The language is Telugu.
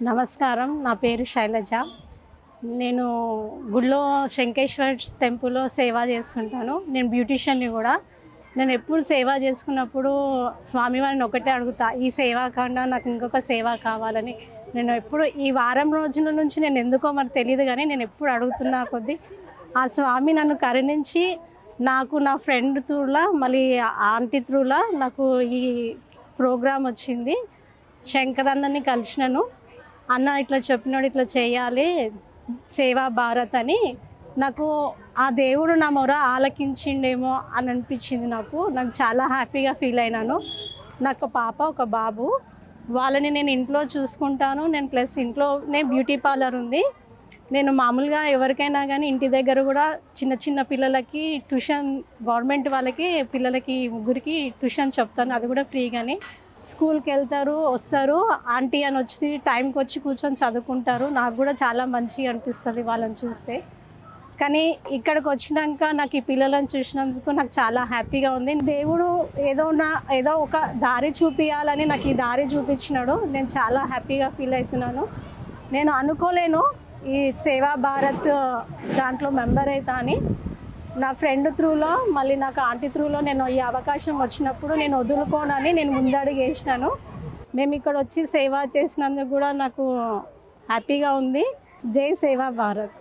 నమస్కారం. నా పేరు శైలజ. నేను గుడిలో శంఖేశ్వర్ టెంపుల్‌లో సేవ చేస్తుంటాను. నేను బ్యూటీషియన్‌ని కూడా. నేను ఎప్పుడు సేవ చేసుకున్నప్పుడు స్వామివారిని ఒకటే అడుగుతా, ఈ సేవ కన్నా నాకు ఇంకొక సేవ కావాలని. నేను ఎప్పుడు ఈ వారం రోజుల నుంచి నేను ఎందుకో మరి తెలీదు గానీ, నేను ఎప్పుడు అడుగుతున్నా కొద్దీ ఆ స్వామి నన్ను కరుణించి నాకు నా ఫ్రెండ్ త్రూలా మళ్ళీ ఆంటీ త్రూలా నాకు ఈ ప్రోగ్రామ్ వచ్చింది. శంకర్ అన్నని కలిసినాను. అన్న ఇట్లా చెప్పినాడు, ఇట్లా చేయాలి సేవా భారత్ అని. నాకు ఆ దేవుడు నా మొర ఆలకించిండేమో అని అనిపించింది. నాకు చాలా హ్యాపీగా ఫీల్ అయినాను. నాకు ఒక పాప ఒక బాబు. వాళ్ళని నేను ఇంట్లో చూసుకుంటాను. ప్లస్ ఇంట్లోనే బ్యూటీ పార్లర్ ఉంది. నేను మామూలుగా ఎవరికైనా కానీ ఇంటి దగ్గర కూడా చిన్న చిన్న పిల్లలకి ట్యూషన్, గవర్నమెంట్ వాళ్ళకి పిల్లలకి ముగ్గురికి ట్యూషన్ చెప్తాను, అది కూడా ఫ్రీగానే. స్కూల్కి వెళ్తారు, వస్తారు, ఆంటీ అని వచ్చి టైంకి వచ్చి కూర్చొని చదువుకుంటారు. నాకు కూడా చాలా మంచిగా అనిపిస్తుంది వాళ్ళని చూస్తే. కానీ ఇక్కడికి వచ్చినాక నాకు ఈ పిల్లలను చూసినందుకు నాకు చాలా హ్యాపీగా ఉంది. దేవుడు ఏదో ఒక దారి చూపించాలని నాకు ఈ దారి చూపించినాడు. నేను చాలా హ్యాపీగా ఫీల్ అవుతున్నాను. నేను అనుకోలేను ఈ సేవా భారత్ దాంట్లో మెంబర్ అవుతా అని. నా ఫ్రెండ్ త్రూలో మళ్ళీ నాకు ఆంటీ త్రూలో నేను ఈ అవకాశం వచ్చినప్పుడు నేను వదులుకోనని నేను ముందడుగు వేసినాను. మేము ఇక్కడ వచ్చి సేవ చేసినందుకు కూడా నాకు హ్యాపీగా ఉంది. జై సేవా భారత్.